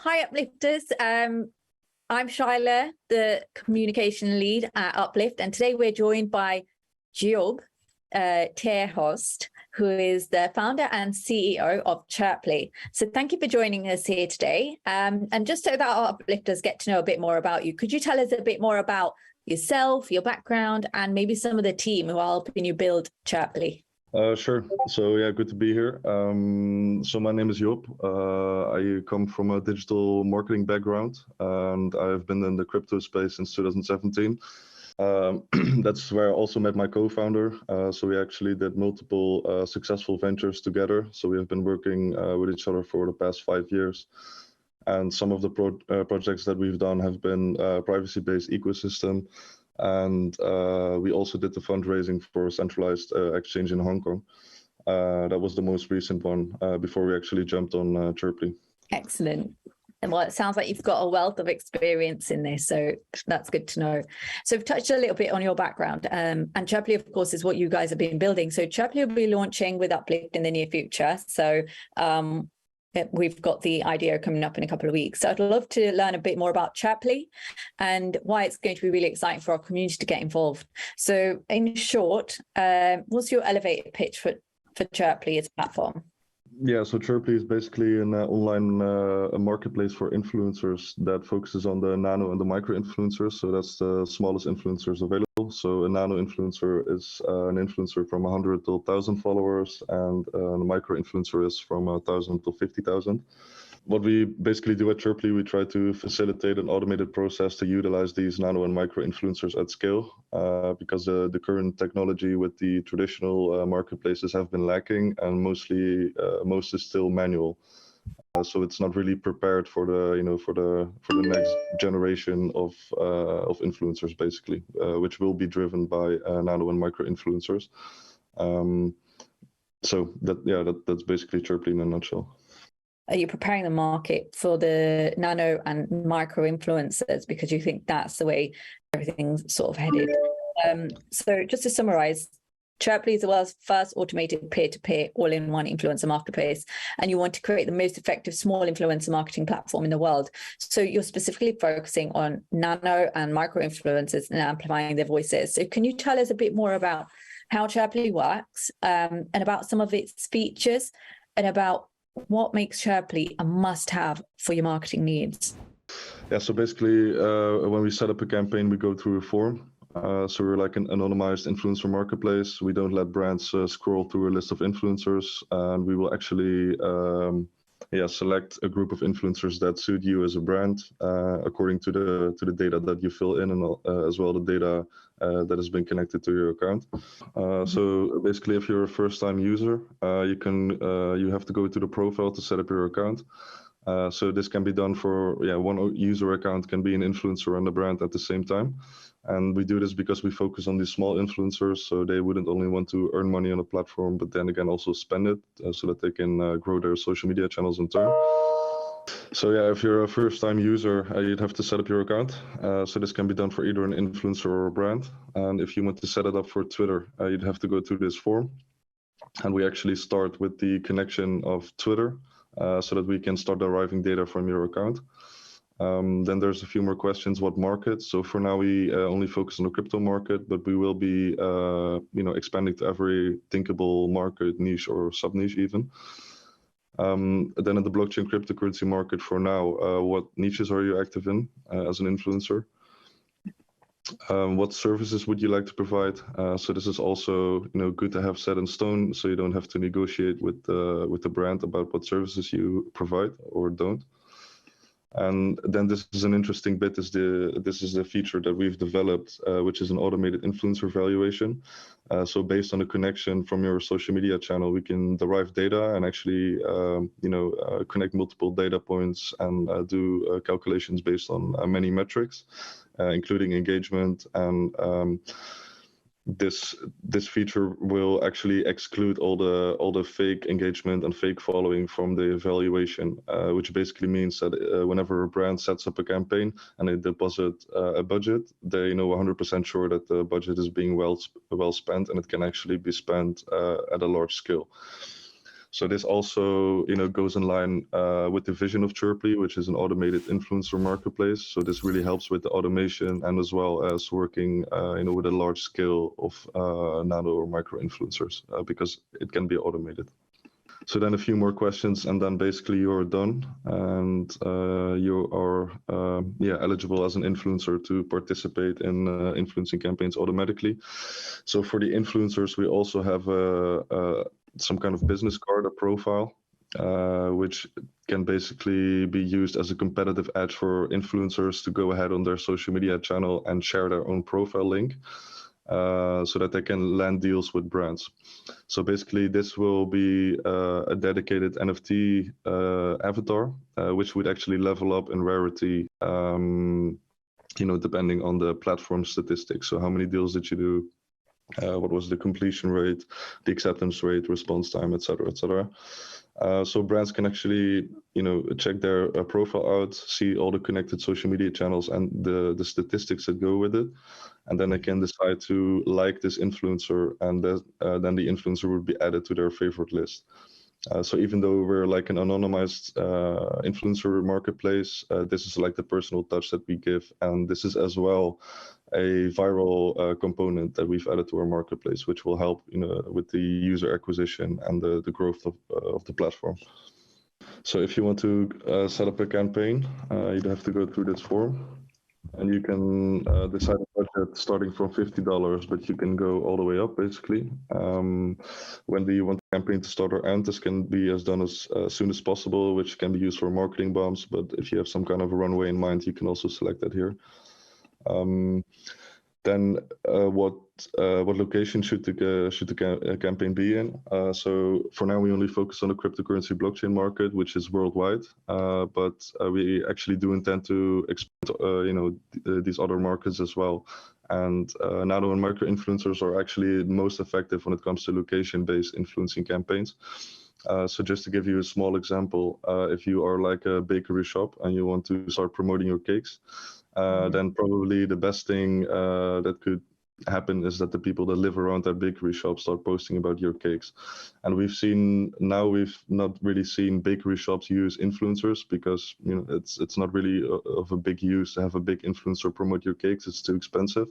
Hi, Uplifters. I'm Shyla, the communication lead at Uplift, and today we're joined by DYOR Terhost, who is the founder and CEO of Chirpley. So thank you for joining us here today. And just so that our Uplifters get to know a bit more about you, could you tell us a bit more about yourself, your background, and maybe some of the team who are helping you build Chirpley? Sure. So yeah, good to be here. So my name is Job. I come from a digital marketing background, and I've been in the crypto space since 2017. That's where I also met my co-founder. So we actually did multiple successful ventures together. So we have been working with each other for the past 5 years. And some of the projects that we've done have been privacy-based ecosystem. And we also did the fundraising for a centralized exchange in Hong Kong. That was the most recent one before we actually jumped on Chirpley. Excellent. And well, it sounds like you've got a wealth of experience in this, so that's good to know. So we've touched a little bit on your background, and Chirpley, of course, is what you guys have been building. So Chirpley will be launching with Uplift in the near future. So we've got the IDO coming up in a couple of weeks. So I'd love to learn a bit more about Chirpley and why it's going to be really exciting for our community to get involved. So in short, what's your elevator pitch for Chirpley as a platform? Yeah, so Chirpley is basically an online a marketplace for influencers that focuses on the nano and the micro influencers. So that's the smallest influencers available. So a nano influencer is an influencer from 100 to 1,000 followers, and a micro influencer is from 1,000 to 50,000. What we basically do at Chirpley, we try to facilitate an automated process to utilize these nano and micro influencers at scale, because the current technology with the traditional marketplaces have been lacking, and most is still manual. So it's not really prepared for the for the next generation of influencers, basically, which will be driven by nano and micro influencers. So that's basically Chirpley in a nutshell. Are you preparing the market for the nano and micro influencers because you think that's the way everything's sort of headed? So just to summarize, Chirpley is the world's first automated peer-to-peer all-in-one influencer marketplace, and you want to create the most effective small influencer marketing platform in the world. So you're specifically focusing on nano and micro influencers and amplifying their voices. So can you tell us a bit more about how Chirpley works, and about some of its features, and about what makes Chirpley a must-have for your marketing needs? Yeah, so basically, when we set up a campaign, we go through a form. So we're like an anonymized influencer marketplace. We don't let brands scroll through a list of influencers, and we will actually select a group of influencers that suit you as a brand, according to the data that you fill in, and as well the data that has been connected to your account. So basically, if you're a first-time user, you have to go to the profile to set up your account. So this can be done for one user account can be an influencer and a brand at the same time. And we do this because we focus on these small influencers, so they wouldn't only want to earn money on a platform, but then again also spend it so that they can grow their social media channels in turn. So yeah, if you're a first-time user, you'd have to set up your account. So this can be done for either an influencer or a brand. And if you want to set it up for Twitter, you'd have to go through this form. And we actually start with the connection of Twitter, so that we can start deriving data from your account. Then there's a few more questions. What market? So for now, we only focus on the crypto market, but we will be, expanding to every thinkable market, niche or sub-niche even. Then in the blockchain cryptocurrency market for now, what niches are you active in as an influencer? What services would you like to provide? So this is also, good to have set in stone, so you don't have to negotiate with the brand about what services you provide or don't. And then this is an interesting bit. This is a feature that we've developed, which is an automated influencer evaluation. So based on a connection from your social media channel, we can derive data and actually, connect multiple data points and do calculations based on many metrics, including engagement. And this feature will actually exclude all the fake engagement and fake following from the evaluation, which basically means that whenever a brand sets up a campaign and they deposit a budget, they know 100% sure that the budget is being well spent, and it can actually be spent at a large scale. So this also, goes in line with the vision of Chirpley, which is an automated influencer marketplace. So this really helps with the automation and as well as working, with a large scale of nano or micro influencers because it can be automated. So then a few more questions, and then basically you're done, and you are eligible as an influencer to participate in influencing campaigns automatically. So for the influencers, we also have some kind of business card or profile, which can basically be used as a competitive edge for influencers to go ahead on their social media channel and share their own profile link. So that they can land deals with brands. So basically, this will be a dedicated NFT avatar, which would actually level up in rarity, depending on the platform statistics. So how many deals did you do? What was the completion rate, the acceptance rate, response time, et cetera, et cetera. So brands can actually, check their profile out, see all the connected social media channels and the statistics that go with it. And then they can decide to like this influencer, and then the influencer would be added to their favorite list. So even though we're like an anonymized influencer marketplace, this is like the personal touch that we give. And this is as well a viral component that we've added to our marketplace, which will help with the user acquisition and the growth of the platform. So if you want to set up a campaign, you'd have to go through this form. And you can decide a budget starting from $50, but you can go all the way up, basically. When do you want the campaign to start or end? This can be done as soon as possible, which can be used for marketing bumps. But if you have some kind of a runway in mind, you can also select that here. Then what location should the campaign be in? So for now, we only focus on the cryptocurrency blockchain market, which is worldwide. But we actually do intend to expand, these other markets as well. And nano and micro influencers are actually most effective when it comes to location-based influencing campaigns. So just to give you a small example, if you are like a bakery shop and you want to start promoting your cakes, then probably the best thing that could happen is that the people that live around that bakery shop start posting about your cakes. And we've not really seen bakery shops use influencers because it's not really of a big use to have a big influencer promote your cakes. It's too expensive.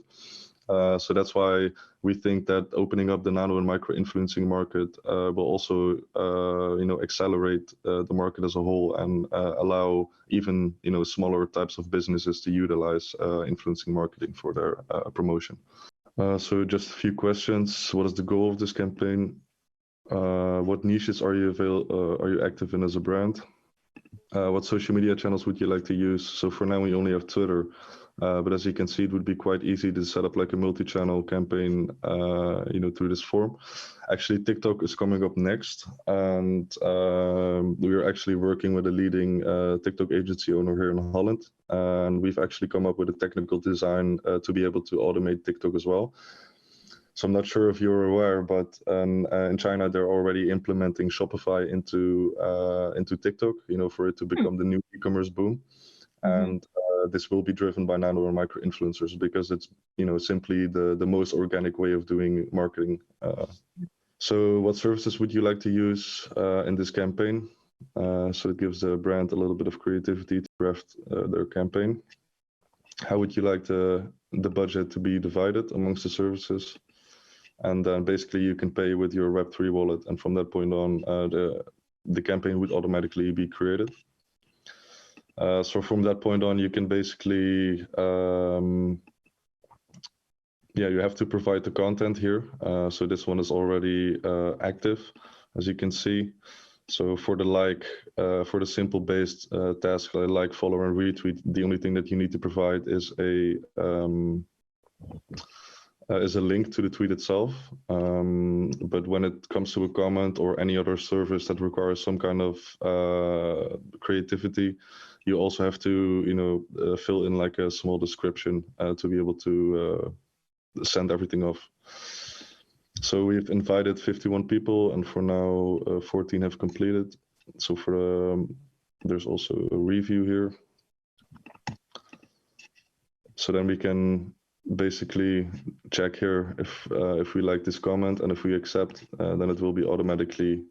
So that's why we think that opening up the nano and micro influencing market will also, accelerate the market as a whole and allow even, smaller types of businesses to utilize influencing marketing for their promotion. So just a few questions. What is the goal of this campaign? What niches are you active in as a brand? What social media channels would you like to use? So for now, we only have Twitter. But as you can see, it would be quite easy to set up like a multi-channel campaign, through this form. Actually, TikTok is coming up next, and we are actually working with a leading TikTok agency owner here in Holland, and we've actually come up with a technical design to be able to automate TikTok as well. So I'm not sure if you're aware, but in China they're already implementing Shopify into TikTok, for it to become the new e-commerce boom. And this will be driven by nano or micro influencers because it's simply the most organic way of doing marketing. So what services would you like to use in this campaign? So it gives the brand a little bit of creativity to craft their campaign. How would you like the budget to be divided amongst the services? And then basically you can pay with your Web3 wallet, and from that point on, the campaign would automatically be created. So from that point on, you can basically, you have to provide the content here. So this one is already active, as you can see. So for the simple based task like follow and retweet, the only thing that you need to provide is a link to the tweet itself. But when it comes to a comment or any other service that requires some kind of creativity, you also have to, fill in like a small description to be able to send everything off. So we've invited 51 people, and for now, 14 have completed. So there's also a review here. So then we can basically check here if we like this comment, and if we accept, then it will be automatically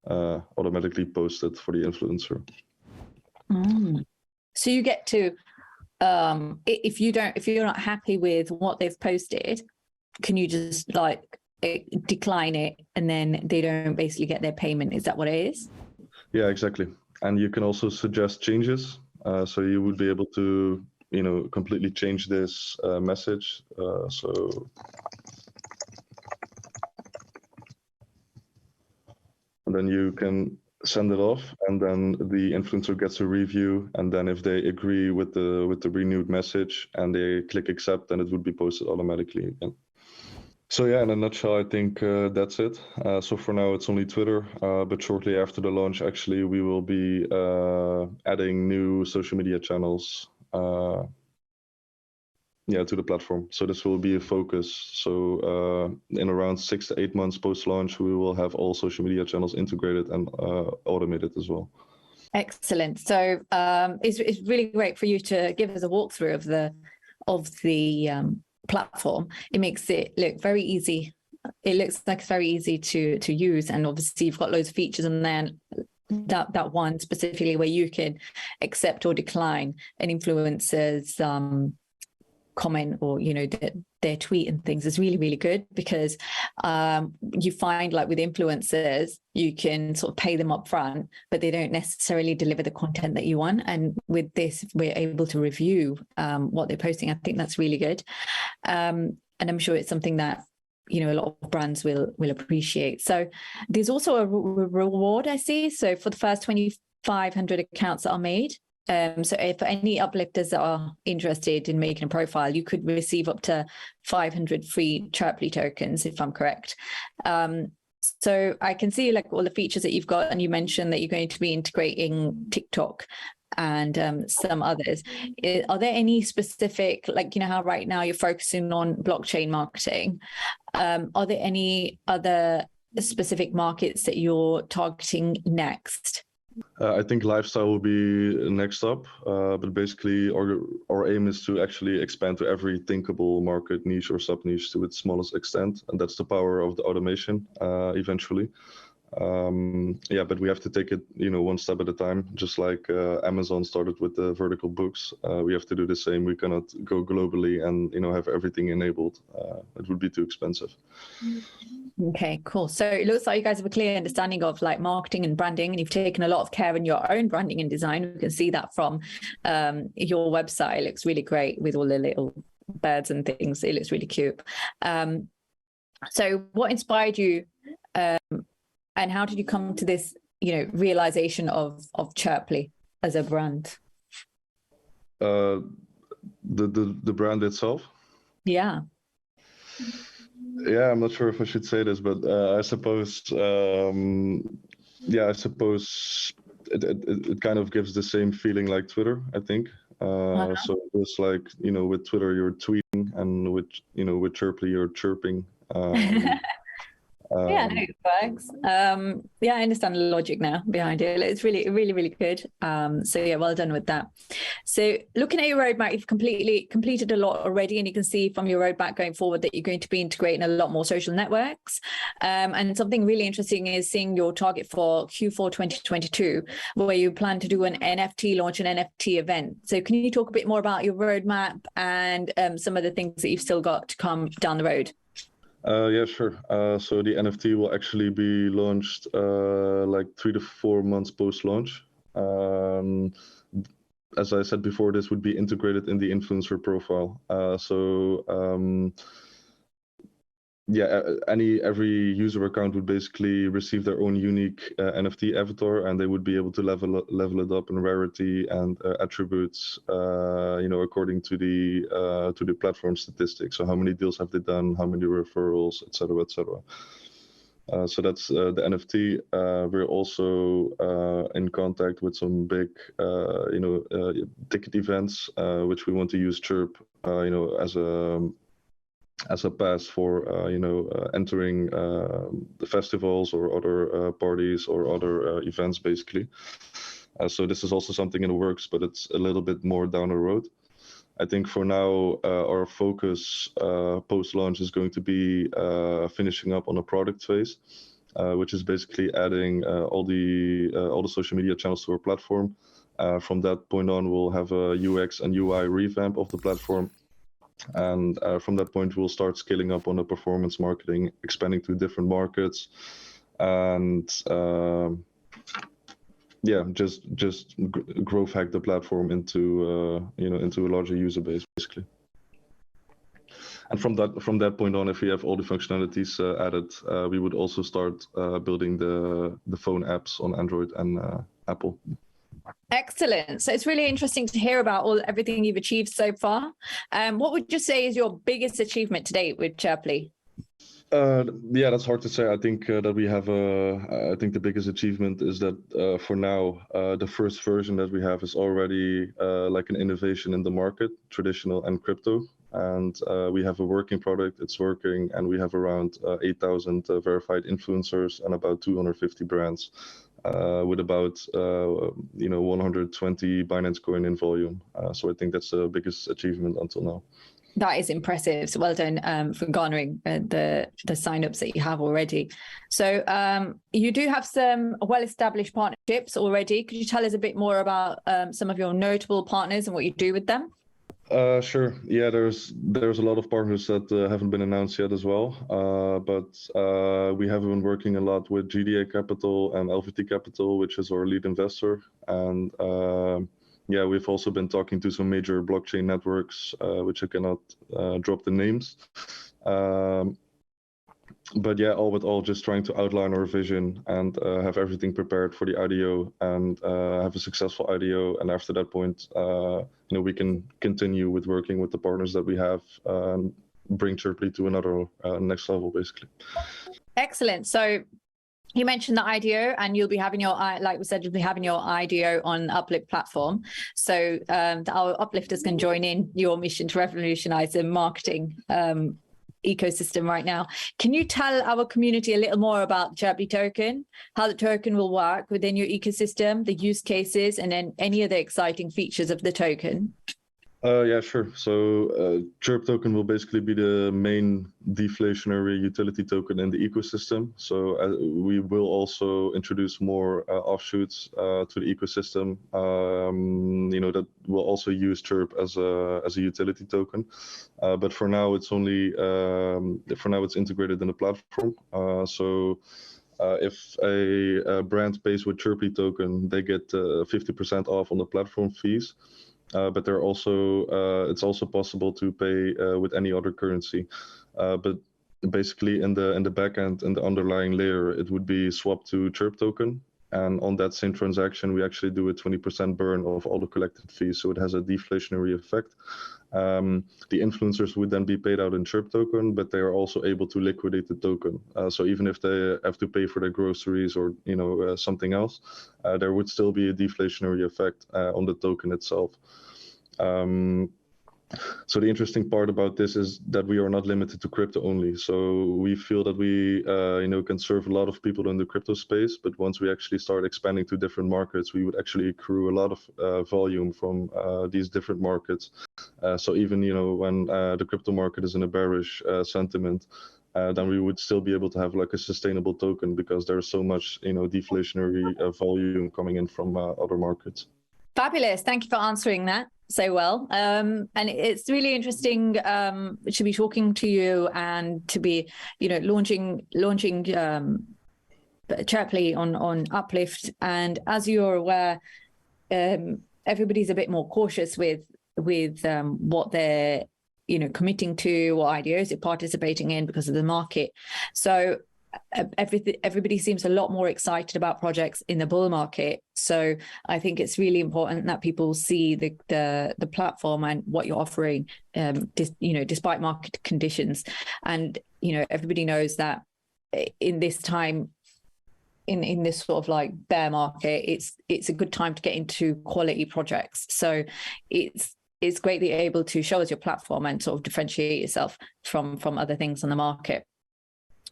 automatically posted for the influencer. So you get to, if you're not happy with what they've posted, can you just like decline it and then they don't basically get their payment? Is that what it is? Yeah, exactly. And you can also suggest changes. So you would be able to, completely change this message. And then you can send it off, and then the influencer gets a review, and then if they agree with the renewed message and they click accept, then it would be posted automatically again. So yeah, in a nutshell, I think that's it. So for now, it's only Twitter, but shortly after the launch, actually, we will be adding new social media channels to the platform. So this will be a focus. So in around 6 to 8 months post-launch, we will have all social media channels integrated and automated as well. Excellent. So it's really great for you to give us a walkthrough of the platform. It makes it look very easy. It looks like it's very easy to use, and obviously you've got loads of features in there. That one specifically where you can accept or decline an influencer's comment or their tweet and things is really, really good, because you find like with influencers you can sort of pay them up front, but they don't necessarily deliver the content that you want, and with this we're able to review what they're posting. I think that's really good, and I'm sure it's something that a lot of brands will appreciate. So there's also a reward I see. So for the first 2,500 accounts that are made, so if any uplifters that are interested in making a profile, you could receive up to 500 free Chirpley tokens, if I'm correct. So I can see like all the features that you've got, and you mentioned that you're going to be integrating TikTok and some others. Are there any specific, like, how right now you're focusing on blockchain marketing? Are there any other specific markets that you're targeting next? I think lifestyle will be next up, but basically our aim is to actually expand to every thinkable market, niche or sub-niche to its smallest extent, and that's the power of the automation eventually. But we have to take it, one step at a time, just like Amazon started with the vertical books. We have to do the same. We cannot go globally and, have everything enabled. It would be too expensive. Okay, cool. So it looks like you guys have a clear understanding of like marketing and branding, and you've taken a lot of care in your own branding and design. We can see that from your website. It looks really great with all the little birds and things. It looks really cute. So what inspired you, and how did you come to this, realization of Chirpley as a brand? The brand itself? Yeah. Yeah, I'm not sure if I should say this, but I suppose it kind of gives the same feeling like Twitter, I think. So it's like, with Twitter you're tweeting, and with Chirpley you're chirping. Yeah, no, it works. I understand the logic now behind it. It's really, really, really good. So yeah, well done with that. So looking at your roadmap, you've completed a lot already, and you can see from your roadmap going forward that you're going to be integrating a lot more social networks. And something really interesting is seeing your target for Q4 2022, where you plan to do an NFT launch, an NFT event. So can you talk a bit more about your roadmap and some of the things that you've still got to come down the road? Yeah, sure. So the NFT will actually be launched like 3 to 4 months post-launch. As I said before, this would be integrated in the influencer profile. Every user account would basically receive their own unique NFT avatar, and they would be able to level it up in rarity and attributes, according to the platform statistics. So how many deals have they done, how many referrals, etc., etc. So that's the NFT. We're also in contact with some big, ticket events, which we want to use Chirp, as a pass for entering the festivals or other parties or other events, basically. So this is also something in the works, but it's a little bit more down the road. I think for now, our focus post-launch is going to be finishing up on a product phase. which is basically adding all the social media channels to our platform. From that point on, we'll have a UX and UI revamp of the platform. And from that point, we'll start scaling up on the performance marketing, expanding to different markets, and yeah, just growth hack the platform into into a larger user base, basically. And from that point on, if we have all the functionalities added, we would also start building the phone apps on Android and Apple. Excellent. So it's really interesting to hear about everything you've achieved so far. What would you say is your biggest achievement to date with Chirpley? Yeah, that's hard to say. I think that we have I think the biggest achievement is that for now, the first version that we have is already like an innovation in the market, traditional and crypto. And we have a working product, it's working, and we have around 8,000 verified influencers and about 250 brands with about 120 Binance coin in volume. So I think that's the biggest achievement until now. That is impressive. So well done for garnering the signups that you have already. So you do have some well-established partnerships already. Could you tell us a bit more about some of your notable partners and what you do with them? Sure. Yeah, there's a lot of partners that haven't been announced yet as well. But we have been working a lot with GDA Capital and LVT Capital, which is our lead investor. And yeah, we've also been talking to some major blockchain networks, which I cannot drop the names. But yeah, all with all, just trying to outline our vision and have everything prepared for the IDO and have a successful IDO. And after that point, we can continue with working with the partners that we have and bring Chirpley to another next level, basically. Excellent. So you mentioned the IDO, and you'll be having your, like we said, you'll be having your IDO on Uplift platform. So our uplifters can join in your mission to revolutionize the marketing ecosystem right now. Can you tell our community a little more about Chirpley token, how the token will work within your ecosystem, the use cases, and then any of the exciting features of the token? Yeah, sure. So Chirp token will basically be the main deflationary utility token in the ecosystem. So we will also introduce more offshoots to the ecosystem, that will also use Chirp as a utility token. But for now, it's only it's integrated in the platform. So if a brand pays with Chirpley token, they get 50% off on the platform fees. But they're also it's also possible to pay with any other currency. But basically in the backend, in the underlying layer, it would be swapped to Chirp token. And on that same transaction, we actually do a 20% burn of all the collected fees. So it has a deflationary effect. The influencers would then be paid out in Chirp token, but they are also able to liquidate the token. So even if they have to pay for their groceries or something else, there would still be a deflationary effect on the token itself. So the interesting part about this is that we are not limited to crypto only. So we feel that we can serve a lot of people in the crypto space, but once we actually start expanding to different markets, we would actually accrue a lot of volume from these different markets. So even when the crypto market is in a bearish sentiment, then we would still be able to have like a sustainable token because there's so much deflationary volume coming in from other markets. Fabulous. Thank you for answering that so well. And it's really interesting to be talking to you and to be, launching Chirpley on Uplift. And as you're aware, everybody's a bit more cautious with what they're, committing to, what IDOs they're participating in because of the market. So everybody seems a lot more excited about projects in the bull market. So I think it's really important that people see the platform and what you're offering, despite market conditions. And everybody knows that in this time, in this sort of like bear market, it's a good time to get into quality projects. So it's great that you're able to show us your platform and sort of differentiate yourself from other things on the market.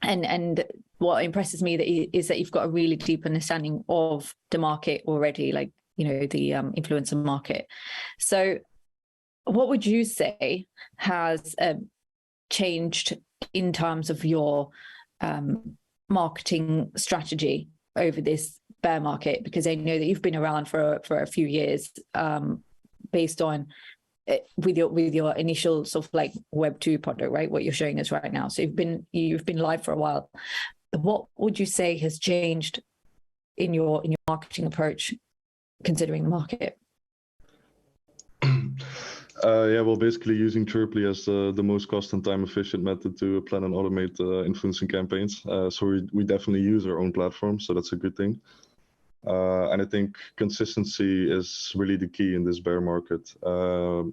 And what impresses me is that you've got a really deep understanding of the market already, like, the influencer market. So what would you say has changed in terms of your marketing strategy over this bear market? Because I know that you've been around for a few years, based on with your initial sort of like Web 2 product, right? What you're showing us right now. So you've been live for a while. What would you say has changed in your marketing approach, considering the market? Yeah, well, basically using Chirpley as the most cost and time efficient method to plan and automate influencing campaigns. So we definitely use our own platform, so that's a good thing. And I think consistency is really the key in this bear market.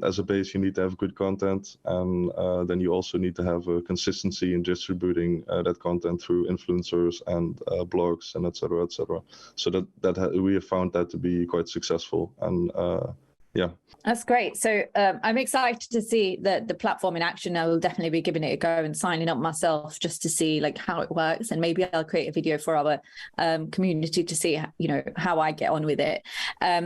As a base, you need to have good content, and then you also need to have a consistency in distributing that content through influencers and blogs and et cetera, et cetera. So that we have found that to be quite successful, and yeah. That's great. So I'm excited to see the platform in action. I will definitely be giving it a go and signing up myself just to see like how it works, and maybe I'll create a video for our community to see, you know, how I get on with it.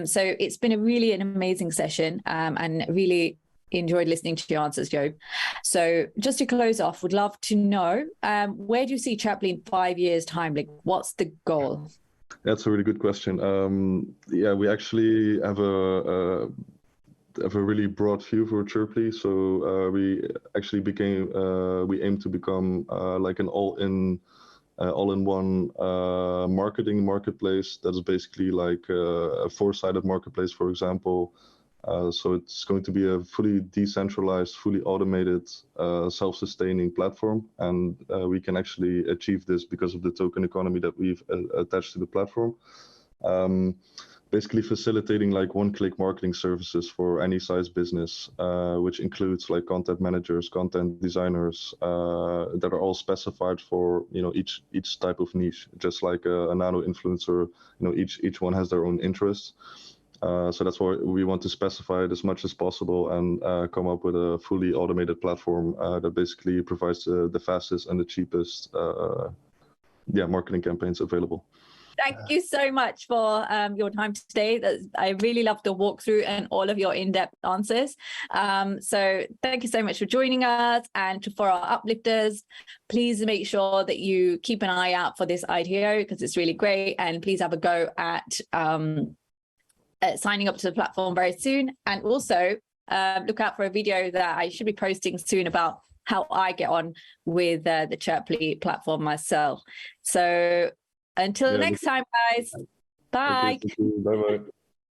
So it's been an amazing session, and really enjoyed listening to your answers, Joe. So just to close off, would love to know, where do you see Chirpley in 5 years' time? Like, what's the goal? That's a really good question. Yeah, we actually have a really broad view for Chirpley. So we actually we aim to become like an all-in-one marketing marketplace. That is basically like a four-sided marketplace, for example. So it's going to be a fully decentralized, fully automated, self-sustaining platform. And we can actually achieve this because of the token economy that we've attached to the platform. Basically facilitating like one-click marketing services for any size business, which includes like content managers, content designers, that are all specified for, you know, each type of niche. Just like a nano influencer, you know, each one has their own interests. So that's why we want to specify it as much as possible and come up with a fully automated platform that basically provides the fastest and the cheapest marketing campaigns available. Thank you so much for your time today. I really loved the walkthrough and all of your in-depth answers. So thank you so much for joining us. And for our uplifters, please make sure that you keep an eye out for this IDO because it's really great. And please have a go at signing up to the platform very soon. And also look out for a video that I should be posting soon about how I get on with the Chirpley platform myself. So until next time, guys. Bye. Bye-bye.